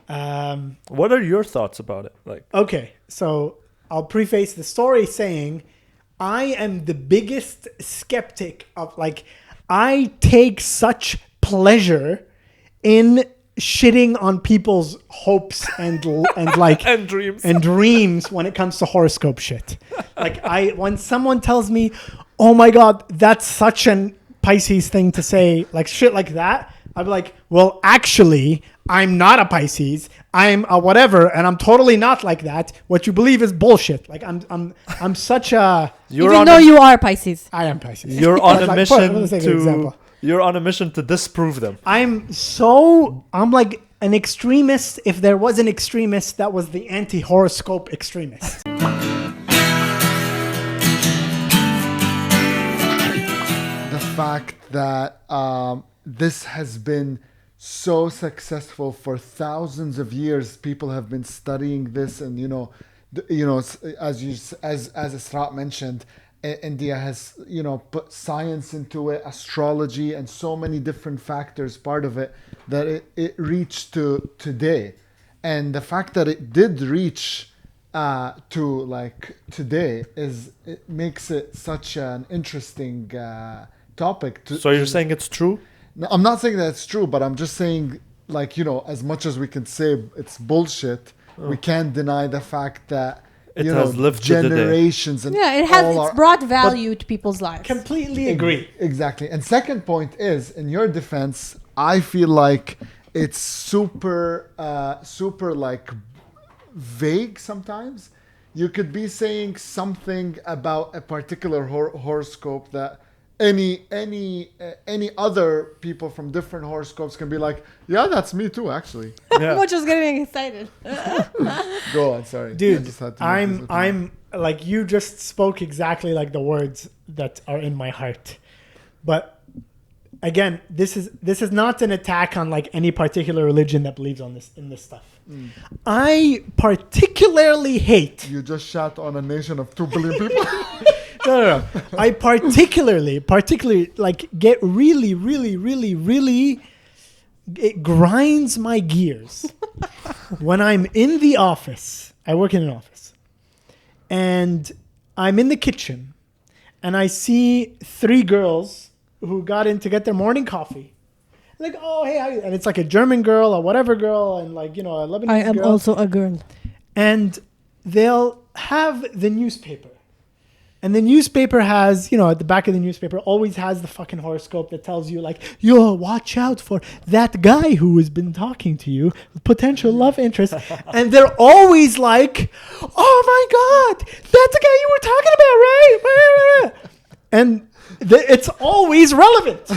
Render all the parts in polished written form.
What are your thoughts about it? Like, Okay, so I'll preface the story saying I am the biggest skeptic of, like, I take such pleasure in shitting on people's hopes and like and dreams. and dreams when it comes to horoscope shit. Like, when someone tells me, "Oh my god, that's such an Pisces thing to say," like shit like that, I'd be like, "Well, actually, I'm not a Pisces. I'm a whatever, and I'm totally not like that. What you believe is bullshit." Like, I'm such a. Even though you are Pisces. I am Pisces. You're on a mission let's take an example. You're on a mission to disprove them. I'm like an extremist. If there was an extremist, that was the anti-horoscope extremist. The fact that this has been so successful for thousands of years, people have been studying this, and as Isra mentioned, India has put science into it, astrology, and so many different factors part of it that it reached to today. And the fact that it did reach to like today it makes it such an interesting topic. So you're saying it's true? No, I'm not saying that it's true, but I'm just saying, like, as much as we can say it's bullshit, we can't deny the fact that it has lived generations and it has it's brought value to people's lives. Completely agree. Exactly. And second point is, in your defense, I feel like it's super like vague sometimes. You could be saying something about a particular horoscope that any other people from different horoscopes can be like, yeah, that's me too, actually. Yeah. Much was getting excited. Go on, sorry. Dude, I'm like, you just spoke exactly like the words that are in my heart. But again, this is not an attack on like any particular religion that believes in this stuff. I particularly hate. You just shot on a nation of 2 billion people. No. I particularly like get really, it grinds my gears when I'm in the office. I work in an office, and I'm in the kitchen, and I see 3 girls who got in to get their morning coffee. Like, oh, hey, how you? And it's like a German girl, a whatever girl, and like, a Lebanese girl. I am also a girl. And they'll have the newspaper. And the newspaper has, at the back of the newspaper always has the fucking horoscope that tells you, like, yo, watch out for that guy who has been talking to you, potential love interest. And they're always like, oh my God, that's the guy you were talking about, right? And it's always relevant.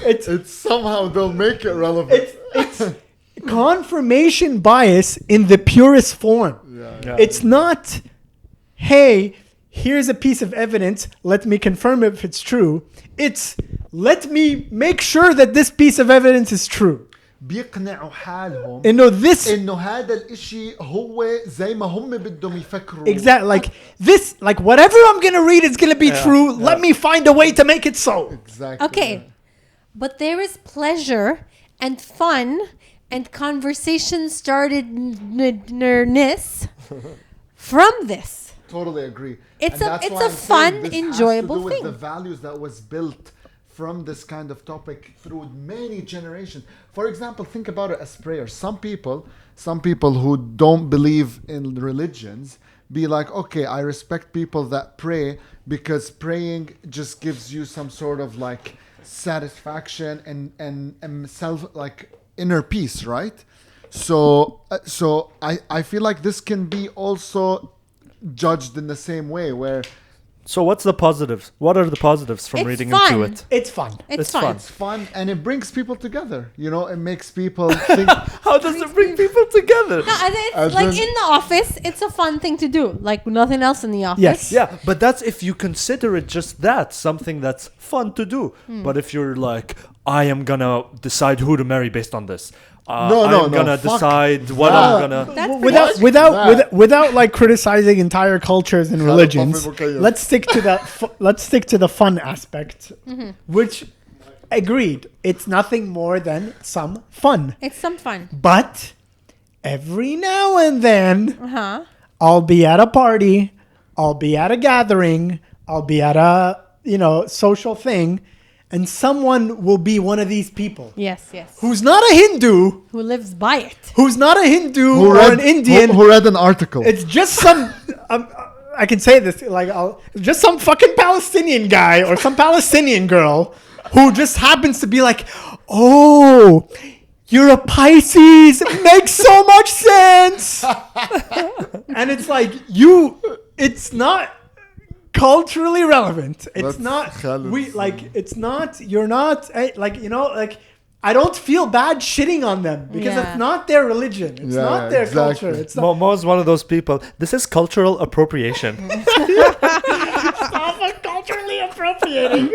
It's somehow they'll make it relevant. It's confirmation bias in the purest form. Yeah. It's not, hey, here's a piece of evidence, let me confirm if it's true. It's, let me make sure that this piece of evidence is true. بيقنعوا حالهم إنه هذا الاشي هو زي ما هم بدهم يفكروا. Exactly, like this, like whatever I'm gonna read is gonna be true. Let me find a way to make it so. Exactly. Okay, but there is pleasure and fun and conversation startedness from this. Totally agree. It's a fun, enjoyable thing. The values that was built from this kind of topic through many generations. For example, think about it as prayers. Some people who don't believe in religions be like, okay, I respect people that pray because praying just gives you some sort of like satisfaction and self, like inner peace, right? So I feel like this can be also judged in the same way where. So what's the positives? What are the positives from reading fun. into it? It's fun. It's fun. It's fun and it brings people together. It makes people think. How does it bring people together? No, it's like in the office, it's a fun thing to do. Like nothing else in the office. Yes. Yeah, but that's if you consider it just that, something that's fun to do. But if you're like, I am gonna decide who to marry based on this. I'm gonna decide what I'm gonna. Without like criticizing entire cultures and religions, let's stick to the fun aspect, which agreed. It's nothing more than some fun. It's some fun. But every now and then, Uh-huh. I'll be at a party, I'll be at a gathering, I'll be at a, social thing, and someone will be one of these people. Yes, yes. Who's not a Hindu, Who lives by it. who's not a Hindu or an Indian. Who read an article. It's just some... I can say this, just some fucking Palestinian guy or some Palestinian girl who just happens to be like, oh, you're a Pisces. It makes so much sense. And it's like, it's not culturally relevant. It's I don't feel bad shitting on them because it's not their religion. It's not their culture. It's not. Mo's one of those people. This is cultural appropriation. Stop culturally appropriating.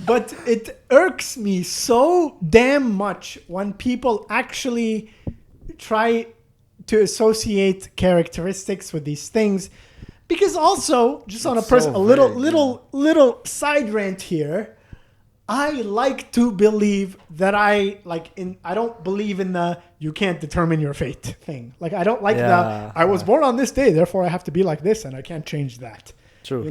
But it irks me so damn much when people actually try to associate characteristics with these things. Because also, just on a little side rant here, I like to believe that I don't believe in the you can't determine your fate thing. Like, I don't like I was born on this day, therefore I have to be like this and I can't change that. True.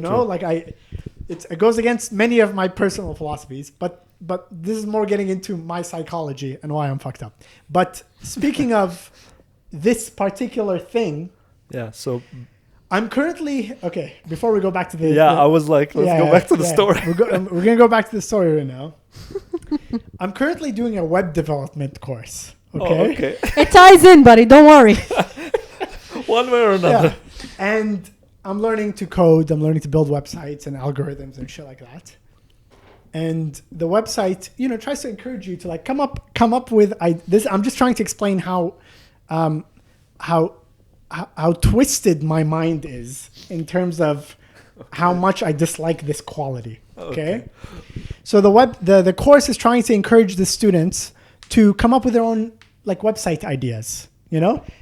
It goes against many of my personal philosophies, but this is more getting into my psychology and why I'm fucked up. But speaking of this particular thing, so I'm currently okay. Before we go back to I was like, let's go back to the story. We're gonna go back to the story right now. I'm currently doing a web development course. Okay. It ties in, buddy. Don't worry. One way or another. Yeah. And I'm learning to code. I'm learning to build websites and algorithms and shit like that. And the website, tries to encourage you to come up with this. I'm just trying to explain how twisted my mind is in terms of how much I dislike this quality. Okay. So the course is trying to encourage the students to come up with their own website ideas.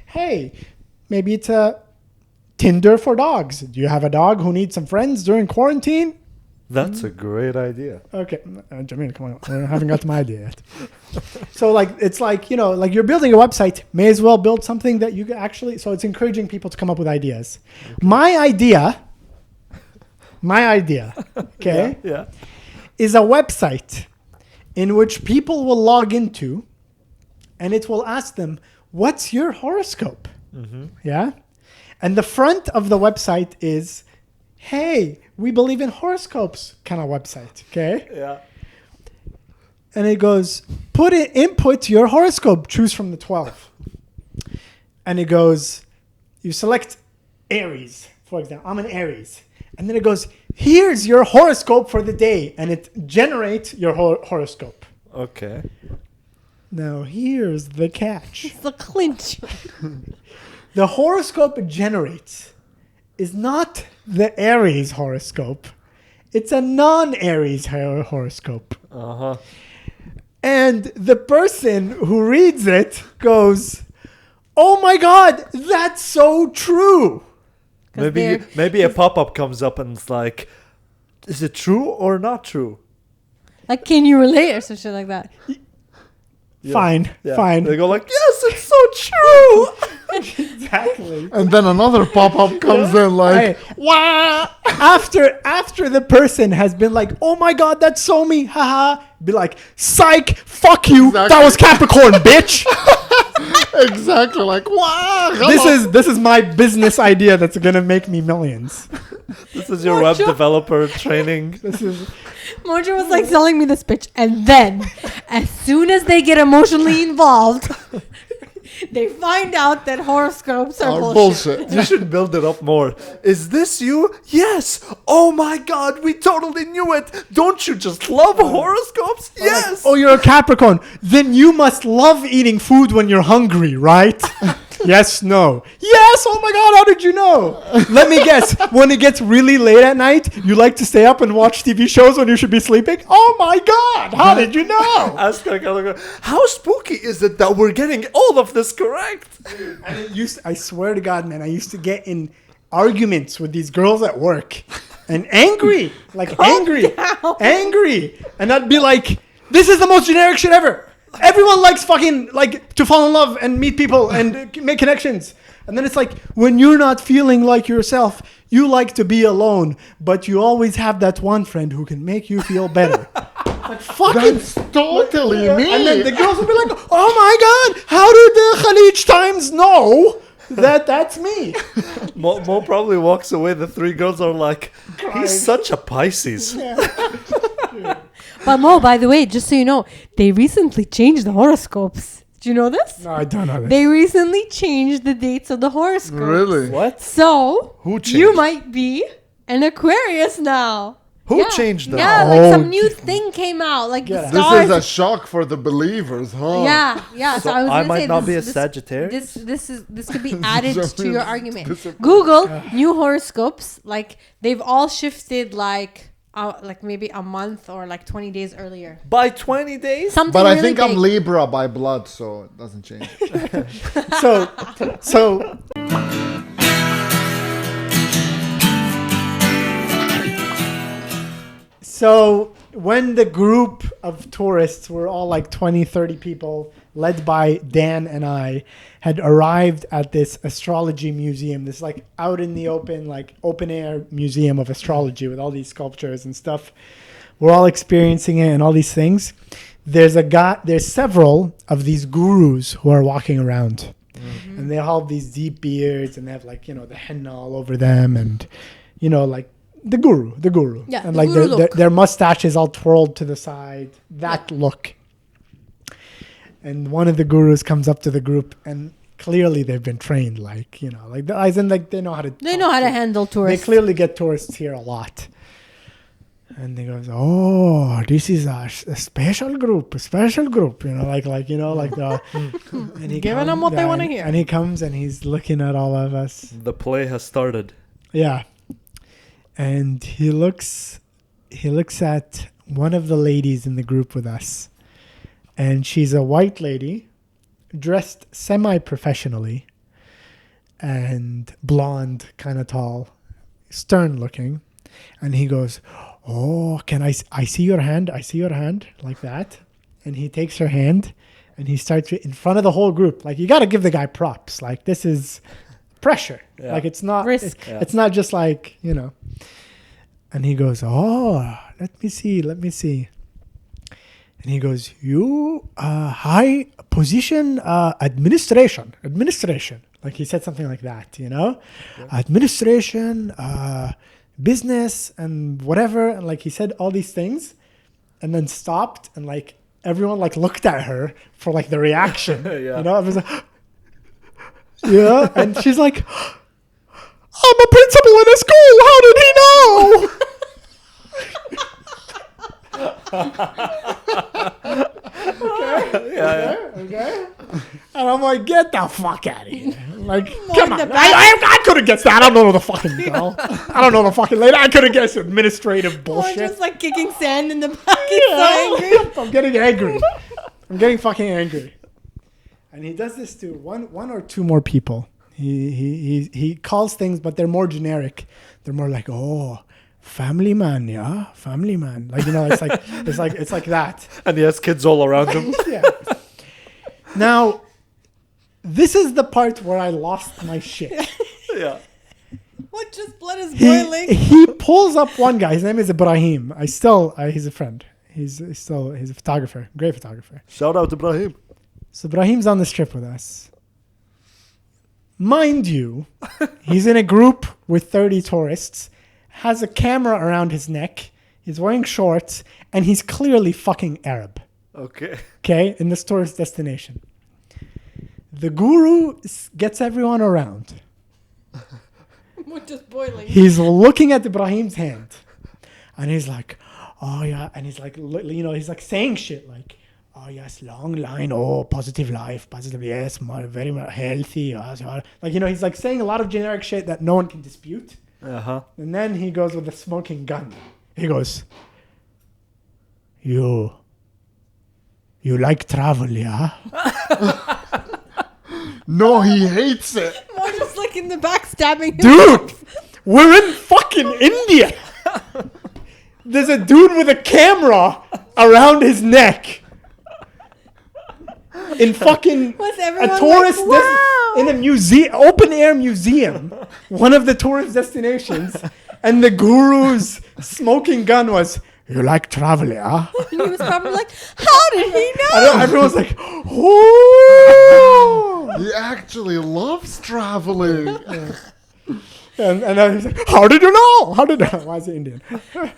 Hey, maybe it's a Tinder for dogs. Do you have a dog who needs some friends during quarantine? That's a great idea. Okay, Jamil, come on. I haven't got to my idea yet. So it's you're building a website, may as well build something that you can actually, so it's encouraging people to come up with ideas. Okay. My idea, okay, is a website in which people will log into and it will ask them, what's your horoscope? Mm-hmm. Yeah? And the front of the website is, hey, we believe in horoscopes kind of website, okay? Yeah. And it goes, input your horoscope, choose from the 12. And it goes, you select Aries, for example. I'm an Aries. And then it goes, here's your horoscope for the day. And it generates your horoscope. Okay. Now, here's the catch. It's the clinch. The horoscope it generates is not the Aries horoscope. It's a non-Aries horoscope. Uh-huh. And the person who reads it goes, oh my God, that's so true. Maybe a pop-up comes up and it's like, is it true or not true? Can you relate or some shit like that? Yeah. Fine. They go like, yes, it's so true. Exactly. And then another pop-up comes in wow. After the person has been like, oh my God, that's so me, haha, be like, psych, fuck you, that was Capricorn, bitch. Exactly, wow. This is my business idea that's gonna make me millions. This is your web developer training. Mojo was selling me this pitch, and then as soon as they get emotionally involved, they find out that horoscopes are bullshit. You should build it up more. Is this you? Yes. Oh my God, we totally knew it. Don't you just love horoscopes? Yes. Oh, you're a Capricorn. Then you must love eating food when you're hungry, right? Yes, no. Yes, oh my God, how did you know? Let me guess. When it gets really late at night, you like to stay up and watch TV shows when you should be sleeping? Oh my God, how did you know? How spooky is it that we're getting all of this correct? And I swear to God, man, I used to get in arguments with these girls at work and angry. And I'd be like, this is the most generic shit ever. Everyone likes fucking like to fall in love and meet people and make connections. And then it's like when you're not feeling like yourself, you like to be alone, but you always have that one friend who can make you feel better. Like fucking That's totally me. And then the girls will be like, "Oh my god, how did the Khalij Times know that that's me?" Mo probably walks away. The three girls are like, he's such a Pisces. But Mo, by the way, just so you know, they recently changed the horoscopes. Do you know this? No, I don't know this. They recently changed the dates of the horoscopes. Really? What? So Who changed? you might be an Aquarius now. Who changed them? Yeah, Oh, like some new thing came out. Like the Get out. stars. This is a shock for the believers, huh? Yeah. So I was I gonna might say not this, be a this, Sagittarius. This could be added to your argument. Disappointed. Google new horoscopes. Like they've all shifted like maybe a month or like 20 days earlier. By 20 days? Something But I really think I'm big. Libra by blood, so it doesn't change. So when the group of tourists were all like 20, 30 people, led by Dan and I, had arrived at this astrology museum, this like out in the open, like open air museum of astrology with all these sculptures and stuff. We're all experiencing it and all these things. There's several of these gurus who are walking around. Mm-hmm. And they all have these deep beards and they have like, the henna all over them and, like the guru. Yeah, and the like guru look. their mustaches all twirled to the side. That look. And one of the gurus comes up to the group and clearly they've been trained, like they know how to. They know how to handle tourists. They clearly get tourists here a lot. And they goes, "Oh, this is a special group, like the." And he Giving them what they want to hear. And he comes and he's looking at all of us. The play has started. Yeah. And he looks at one of the ladies in the group with us. And she's a white lady, dressed semi-professionally, and blonde, kind of tall, stern looking. And he goes, "Oh, I see your hand? I see your hand," like that. And he takes her hand and he starts in front of the whole group. Like, you got to give the guy props. Like, this is pressure. Yeah. Like, it's not risk. It's not just like, And he goes, "Oh, let me see. And he goes, "You high position administration." Like he said something like that, Yeah. Administration, business and whatever. And like he said all these things and then stopped and like everyone like looked at her for like the reaction. Yeah. It was like, yeah. And she's like, "I'm a principal in a school. How did he know?" Okay. And I'm like, "Get the fuck out of here!" Like, come on. I could have guessed that. I don't know the fucking girl. I don't know the fucking lady. I could have guessed administrative bullshit. Or just like kicking sand in the back. He's so angry. I'm getting angry. I'm getting fucking angry. And he does this to one or two more people. He calls things, but they're more generic. They're more like, "Oh, family man, yeah, family man." Like, it's like that. And he has kids all around him. Yeah. Now, this is the part where I lost my shit. Yeah. What just blood is boiling? He pulls up one guy. His name is Ibrahim. He's a friend. He's a photographer, great photographer. Shout out to Ibrahim. So Ibrahim's on this trip with us. Mind you, he's in a group with 30 tourists, has a camera around his neck, he's wearing shorts, and he's clearly fucking Arab. Okay, in this tourist destination. The guru gets everyone around. What just boiling? He's looking at Ibrahim's hand, and he's like, "Oh yeah," and he's like, he's like saying shit like, "Oh yes, long line, oh positive life, positive, yes, very healthy." Like, he's like saying a lot of generic shit that no one can dispute. And then he goes with the smoking gun. He goes, You like travel, yeah?" No, he hates it. More just like in the back stabbing him. Dude, we're in fucking India. There's a dude with a camera around his neck. in fucking Was a everyone tourist like, wow? in a museum, open air museum, one of the tourist destinations, and the guru's smoking gun was, "You like traveling, huh?" And he was probably like, how did he know? Everyone's like, "Oh!" He actually loves traveling. And then he's like, "How did you know? How did you know?" Why is it Indian?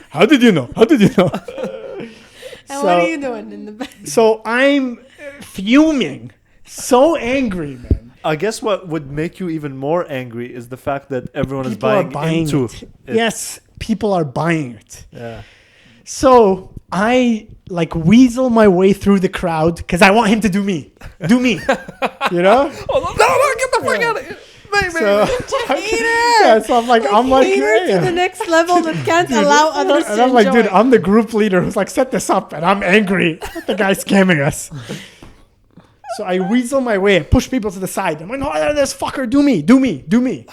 How did you know? How did you know? And what are you doing in the back? So I'm fuming, so angry, man. I guess what would make you even more angry is the fact that everyone People is are buying into it. it. Yes, people are buying it. Yeah. So I like weasel my way through the crowd because I want him to do me, you know. Oh no! Get the fuck out of here! So, so I'm like, Cater to the next level that can't allow others to and I'm like, enjoy. dude, I'm the group leader who's like, set this up, and I'm angry at the guy scamming us. So I weasel my way, push people to the side. I'm like, no, this fucker, do me.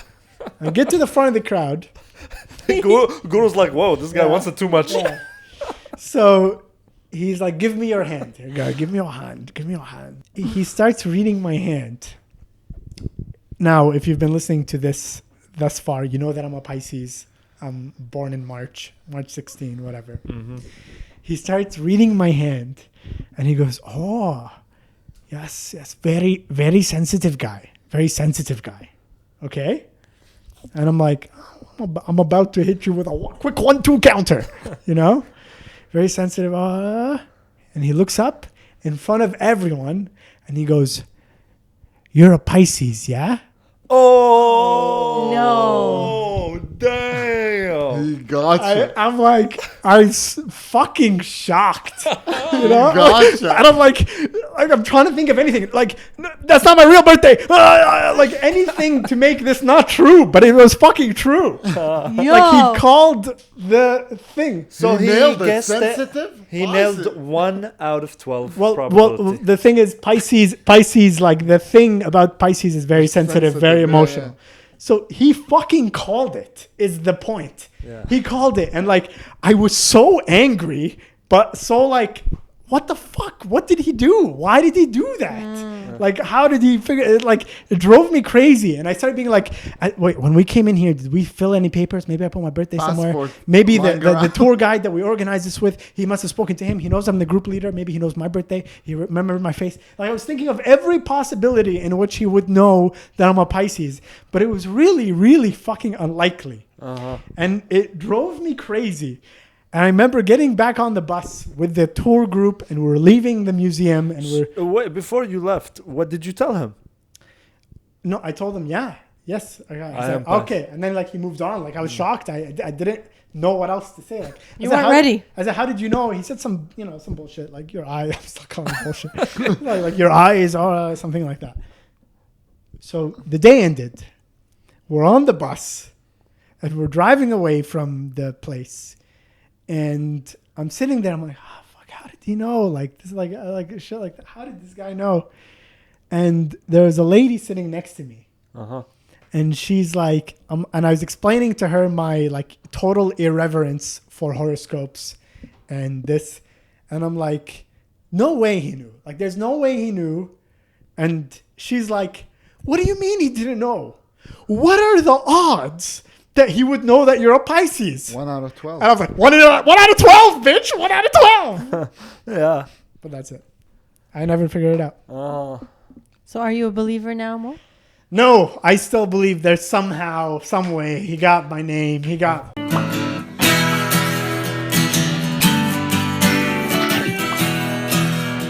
I get to the front of the crowd. Guru's like, whoa, this guy wants it too much. Yeah. So he's like, give me your hand. Here you go. Give me your hand. He starts reading my hand. Now, if you've been listening to this thus far, you know that I'm a Pisces. I'm born in March 16, whatever. Mm-hmm. He starts reading my hand and he goes, oh, yes, very, very sensitive guy. Okay? And I'm like, I'm about to hit you with a quick 1-2 counter, you know? Very sensitive. And he looks up in front of everyone and he goes, you're a Pisces, yeah? Oh no! Damn! He got you. I'm like, fucking shocked, you know? Gotcha. And I'm like I'm trying to think of anything. Like, that's not my real birthday. Like anything to make this not true, but it was fucking true. Like he called the thing. So he nailed it. guessed Sensitive? He nailed 1 out of 12 Well, probability. the thing is, Pisces, like the thing about Pisces is very sensitive, very emotional. Yeah. So he fucking called it, is the point. Yeah. He called it. And like, I was so angry, but so like, what the fuck? What did he do? Why did he do that? Like, how did he figure it? Like, it drove me crazy. And I started being like, wait, when we came in here, did we fill any papers? Maybe I put my birthday somewhere. Passport Maybe lying the around. tour guide that we organized this with, he must have spoken to him. He knows I'm the group leader. Maybe he knows my birthday. He remembered my face. Like, I was thinking of every possibility in which he would know that I'm a Pisces. But it was really, really fucking unlikely. Uh-huh. And it drove me crazy. And I remember getting back on the bus with the tour group and we're leaving the museum and we're... Wait, before you left, what did you tell him? No, I told him, yes. I I said, am okay. And then like he moved on. Like I was shocked. I didn't know what else to say. Like You weren't ready. I said, how did you know? He said some bullshit. Like your eye. I'm still calling it bullshit. like your eyes or something like that. So the day ended. We're on the bus and we're driving away from the place. And I'm sitting there. I'm like, oh, fuck, how did he know? Like this is like shit like that. How did this guy know? And there was a lady sitting next to me. Uh-huh. And she's like, and I was explaining to her my like total irreverence for horoscopes and this. And I'm like, no way he knew. Like, there's no way he knew. And she's like, what do you mean he didn't know? What are the odds that he would know that you're a Pisces? 1 out of 12. And I was like, 1 out of 12, bitch. 1 out of 12. Yeah. But that's it. I never figured it out. So are you a believer now, Mo? No, I still believe there's somehow, some way he got my name. He got...